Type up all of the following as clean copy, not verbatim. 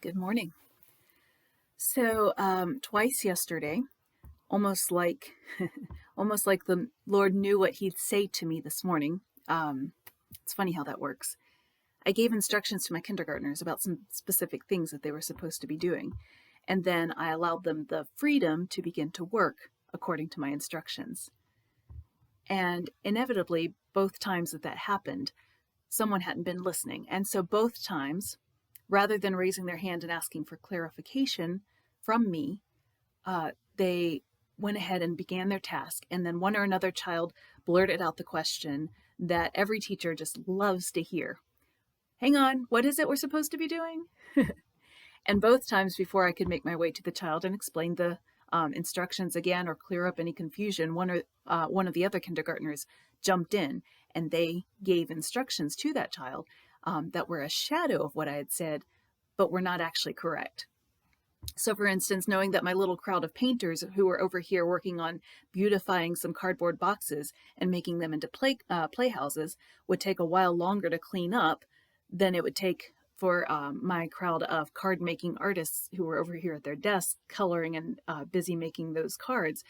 Good morning. Twice yesterday, almost like almost like the Lord knew what he'd say to me this morning. It's funny how that works. I gave instructions to my kindergartners about some specific things that they were supposed to be doing, and then I allowed them the freedom to begin to work according to my instructions. And inevitably, both times that happened, someone hadn't been listening. And so both times, rather than raising their hand and asking for clarification from me, they went ahead and began their task. And then one or another child blurted out the question that every teacher just loves to hear. Hang on, what is it we're supposed to be doing? And both times before I could make my way to the child and explain the instructions again or clear up any confusion, one of the other kindergartners jumped in and they gave instructions to that child that were a shadow of what I had said, but were not actually correct. So for instance, knowing that my little crowd of painters who were over here working on beautifying some cardboard boxes and making them into playhouses would take a while longer to clean up than it would take for my crowd of card making artists who were over here at their desks coloring and busy making those cards,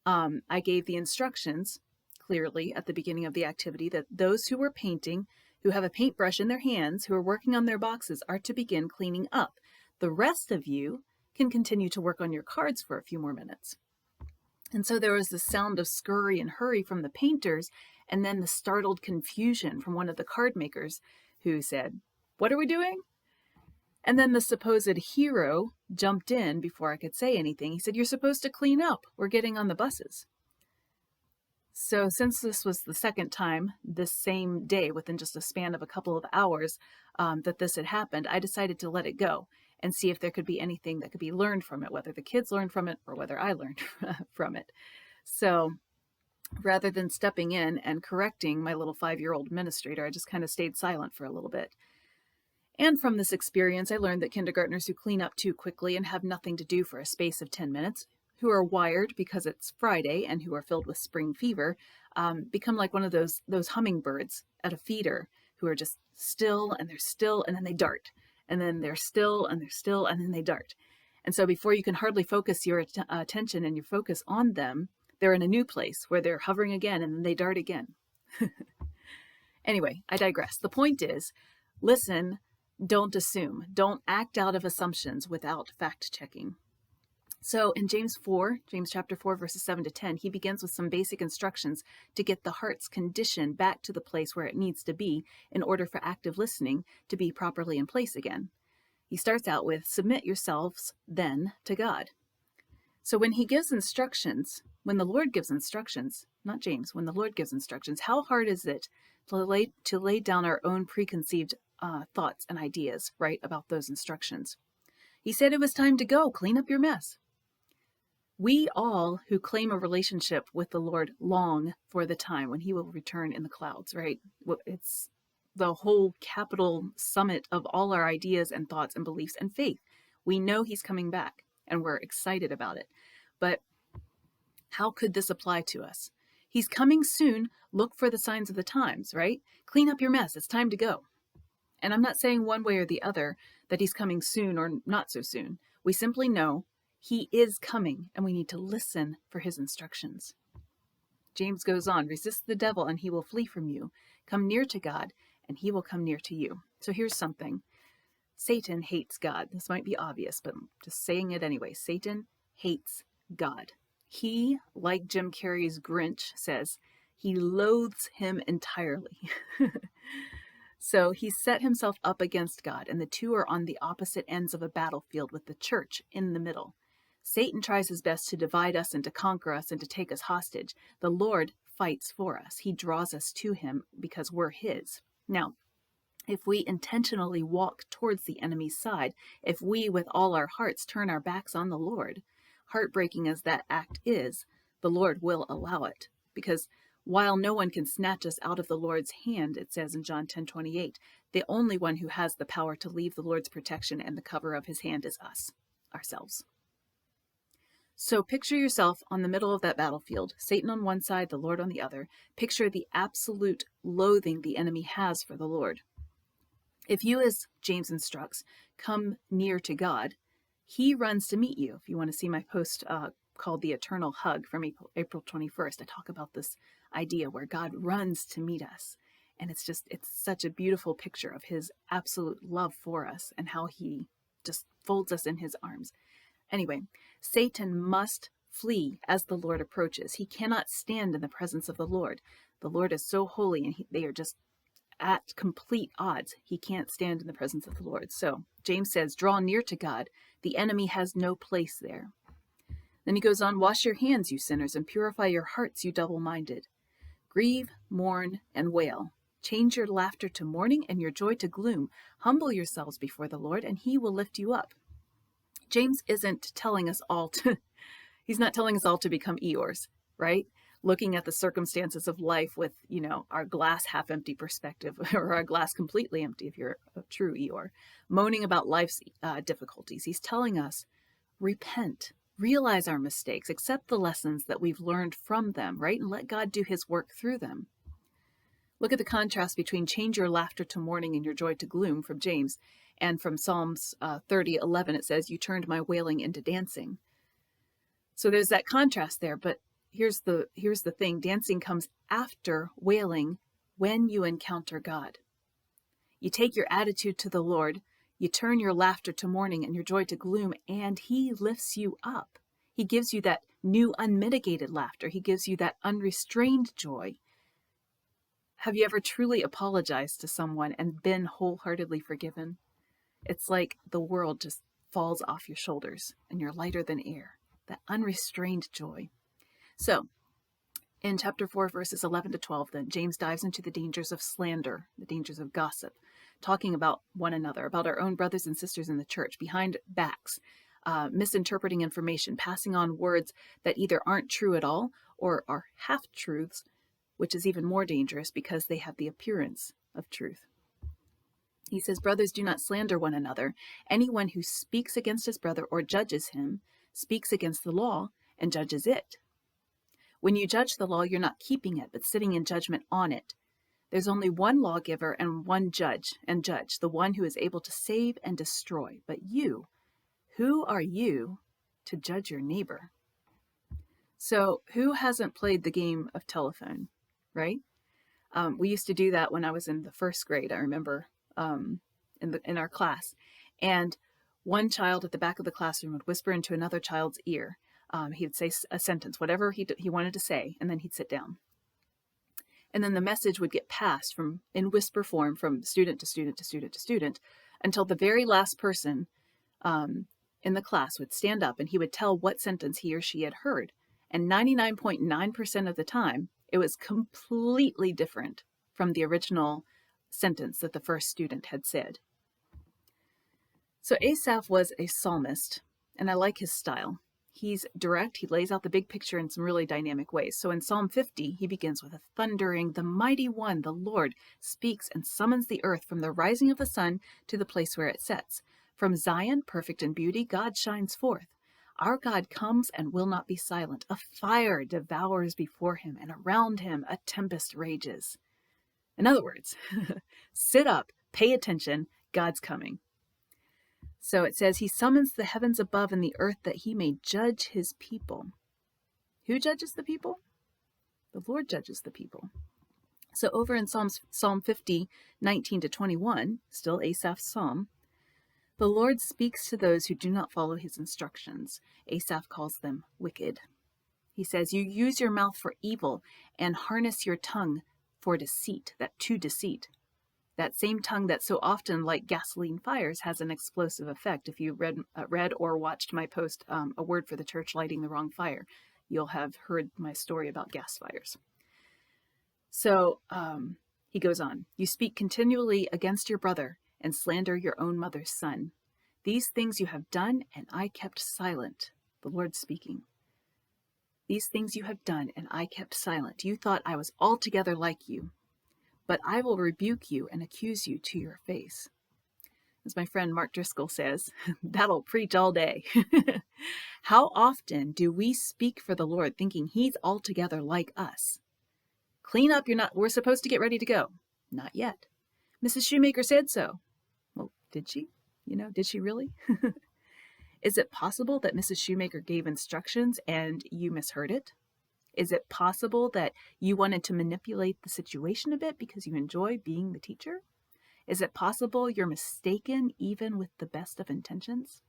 I gave the instructions clearly at the beginning of the activity that those who were painting, who have a paintbrush in their hands, who are working on their boxes, are to begin cleaning up. The rest of you can continue to work on your cards for a few more minutes. And so there was the sound of scurry and hurry from the painters, and then the startled confusion from one of the card makers who said, "What are we doing?" And then the supposed hero jumped in before I could say anything. He said, "You're supposed to clean up. We're getting on the buses." So since this was the second time this same day, within just a span of a couple of hours, that this had happened, I decided to let it go and see if there could be anything that could be learned from it, whether the kids learned from it or whether I learned from it. So rather than stepping in and correcting my little 5-year-old administrator, I just kind of stayed silent for a little bit. And from this experience, I learned that kindergartners who clean up too quickly and have nothing to do for a space of 10 minutes, who are wired because it's Friday and who are filled with spring fever, become like one of those hummingbirds at a feeder who are just still and they're still and then they dart. And then they're still and they're still and then they dart. And so before you can hardly focus your attention and your focus on them, they're in a new place where they're hovering again and then they dart again. Anyway, I digress. The point is, listen, don't assume. Don't act out of assumptions without fact-checking. So in James chapter 4, verses 7 to 10, he begins with some basic instructions to get the heart's condition back to the place where it needs to be in order for active listening to be properly in place again. He starts out with, submit yourselves then to God. So when he gives instructions, when the Lord gives instructions, not James, when the Lord gives instructions, how hard is it to lay down our own preconceived thoughts and ideas, right, about those instructions? He said it was time to go, clean up your mess. We all who claim a relationship with the Lord long for the time when he will return in the clouds, right? It's the whole capital summit of all our ideas and thoughts and beliefs and faith. We know he's coming back and we're excited about it. But how could this apply to us? He's coming soon. Look for the signs of the times, right? Clean up your mess. It's time to go. And I'm not saying one way or the other that he's coming soon or not so soon. We simply know he is coming and we need to listen for his instructions. James goes on, resist the devil and he will flee from you. Come near to God and he will come near to you. So here's something. Satan hates God. This might be obvious, but I'm just saying it anyway. Satan hates God. He, like Jim Carrey's Grinch says, he loathes him entirely. So he set himself up against God, and the two are on the opposite ends of a battlefield with the church in the middle. Satan tries his best to divide us and to conquer us and to take us hostage. The Lord fights for us. He draws us to him because we're his. Now, if we intentionally walk towards the enemy's side, if we with all our hearts turn our backs on the Lord, heartbreaking as that act is, the Lord will allow it. Because while no one can snatch us out of the Lord's hand, it says in John 10:28, the only one who has the power to leave the Lord's protection and the cover of his hand is us, ourselves. So picture yourself on the middle of that battlefield, Satan on one side, the Lord on the other. Picture the absolute loathing the enemy has for the Lord. If you, as James instructs, come near to God, he runs to meet you. If you want to see my post called The Eternal Hug from April 21st, I talk about this idea where God runs to meet us. And it's such a beautiful picture of his absolute love for us and how he just folds us in his arms. Anyway, Satan must flee as the Lord approaches. He cannot stand in the presence of the Lord. The Lord is so holy, and they are just at complete odds. He can't stand in the presence of the Lord. So James says, draw near to God. The enemy has no place there. Then he goes on, wash your hands, you sinners, and purify your hearts, you double-minded. Grieve, mourn, and wail. Change your laughter to mourning and your joy to gloom. Humble yourselves before the Lord, and he will lift you up. James isn't telling us all to, he's not telling us all to become Eeyores, right? Looking at the circumstances of life with, our glass half empty perspective, or our glass completely empty if you're a true Eeyore, moaning about life's difficulties. He's telling us, repent, realize our mistakes, accept the lessons that we've learned from them, right? And let God do his work through them. Look at the contrast between change your laughter to mourning and your joy to gloom from James, and from Psalms 30:11, it says, you turned my wailing into dancing. So there's that contrast there, but here's the thing. Dancing comes after wailing when you encounter God. You take your attitude to the Lord, you turn your laughter to mourning and your joy to gloom, and he lifts you up. He gives you that new unmitigated laughter. He gives you that unrestrained joy. Have you ever truly apologized to someone and been wholeheartedly forgiven? It's like the world just falls off your shoulders and you're lighter than air. That unrestrained joy. So, in chapter 4, verses 11 to 12, then, James dives into the dangers of slander, the dangers of gossip, talking about one another, about our own brothers and sisters in the church, behind backs, misinterpreting information, passing on words that either aren't true at all or are half-truths, which is even more dangerous because they have the appearance of truth. He says, brothers, do not slander one another. Anyone who speaks against his brother or judges him speaks against the law and judges it. When you judge the law, you're not keeping it, but sitting in judgment on it. There's only one lawgiver and one judge, the one who is able to save and destroy. But you, who are you to judge your neighbor? So who hasn't played the game of telephone, right? We used to do that when I was in the first grade, I remember, in our class. And one child at the back of the classroom would whisper into another child's ear. He would say a sentence, whatever he wanted to say, and then he'd sit down. And then the message would get passed in whisper form from student to student to student to student until the very last person in the class would stand up and he would tell what sentence he or she had heard. And 99.9% of the time, it was completely different from the original sentence that the first student had said. So Asaph was a psalmist, and I like his style. He's direct. He lays out the big picture in some really dynamic ways. So in Psalm 50, he begins with a thundering, the mighty one, the Lord, speaks and summons the earth from the rising of the sun to the place where it sets. From Zion, perfect in beauty, God shines forth. Our God comes and will not be silent. A fire devours before him, and around him a tempest rages. In other words, sit up, pay attention, God's coming. So it says, he summons the heavens above and the earth that he may judge his people. Who judges the people? The Lord judges the people. So over in Psalm 50, 19 to 21, still Asaph's psalm, the Lord speaks to those who do not follow his instructions. Asaph calls them wicked. He says, you use your mouth for evil and harness your tongue for deceit, to deceit. That same tongue that so often, like gasoline fires, has an explosive effect. If you read or watched my post, A Word for the Church, Lighting the Wrong Fire, you'll have heard my story about gas fires. So he goes on, you speak continually against your brother and slander your own mother's son. These things you have done, and I kept silent. The Lord speaking. These things you have done, and I kept silent. You thought I was altogether like you. But I will rebuke you and accuse you to your face. As my friend Mark Driscoll says, that'll preach all day. How often do we speak for the Lord thinking he's altogether like us? Clean up, we're supposed to get ready to go. Not yet. Mrs. Shoemaker said so. Did she? Did she really? Is it possible that Mrs. Shoemaker gave instructions and you misheard it? Is it possible that you wanted to manipulate the situation a bit because you enjoy being the teacher? Is it possible you're mistaken even with the best of intentions?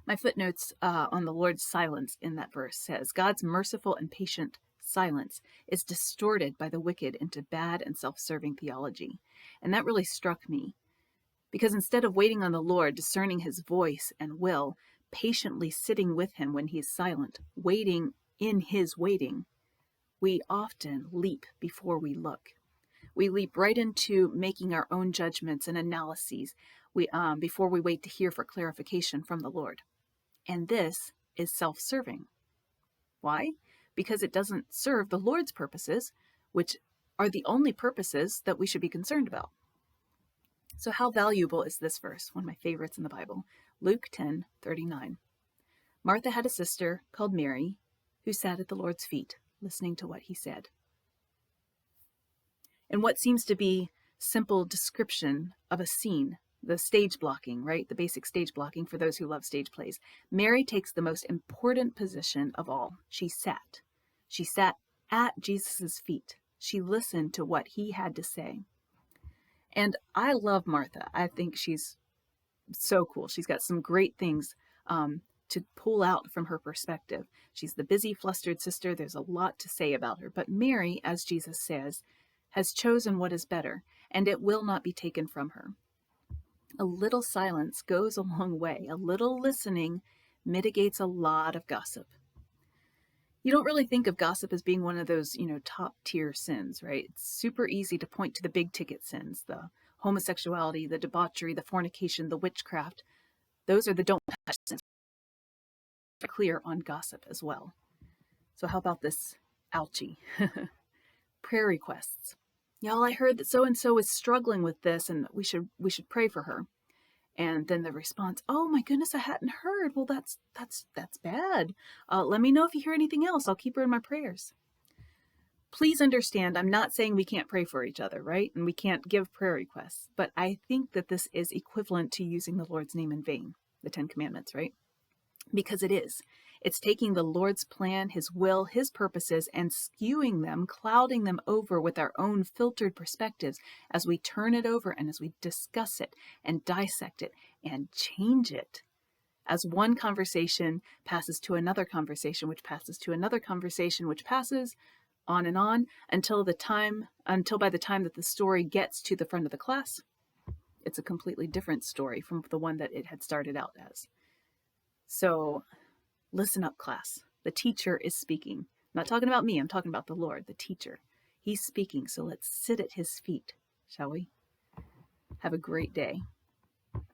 My footnotes on the Lord's silence in that verse says, God's merciful and patient silence is distorted by the wicked into bad and self-serving theology. And that really struck me, because instead of waiting on the Lord, discerning his voice and will, patiently sitting with him when he is silent, waiting in his waiting, we often leap before we look. We leap right into making our own judgments and analyses before we wait to hear for clarification from the Lord. And this is self-serving. Why? Because it doesn't serve the Lord's purposes, which are the only purposes that we should be concerned about. So how valuable is this verse? One of my favorites in the Bible. Luke 10:39. Martha had a sister called Mary who sat at the Lord's feet, listening to what he said. And what seems to be simple description of a scene, the stage blocking, right? The basic stage blocking for those who love stage plays. Mary takes the most important position of all. She sat. She sat at Jesus' feet. She listened to what he had to say. And I love Martha. I think she's so cool. She's got some great things to pull out from her perspective. She's the busy, flustered sister. There's a lot to say about her. But Mary, as Jesus says, has chosen what is better, and it will not be taken from her. A little silence goes a long way. A little listening mitigates a lot of gossip. You don't really think of gossip as being one of those, top tier sins, right? It's super easy to point to the big ticket sins, the homosexuality, the debauchery, the fornication, the witchcraft. Those are the don't touch sins. Clear on gossip as well. So how about this ouchie? Prayer requests. Y'all, I heard that so-and-so is struggling with this and we should pray for her. And then the response, oh my goodness, I hadn't heard. Well, that's bad. Let me know if you hear anything else. I'll keep her in my prayers. Please understand, I'm not saying we can't pray for each other, right? And we can't give prayer requests. But I think that this is equivalent to using the Lord's name in vain, the 10 Commandments, right? Because it is. It's taking the Lord's plan, his will, his purposes, and skewing them, clouding them over with our own filtered perspectives as we turn it over and as we discuss it and dissect it and change it. As one conversation passes to another conversation, which passes to another conversation, which passes on until by the time that the story gets to the front of the class, it's a completely different story from the one that it had started out as. So listen up, class. The teacher is speaking. I'm not talking about me. I'm talking about the Lord, the teacher. He's speaking. So let's sit at his feet, shall we? Have a great day.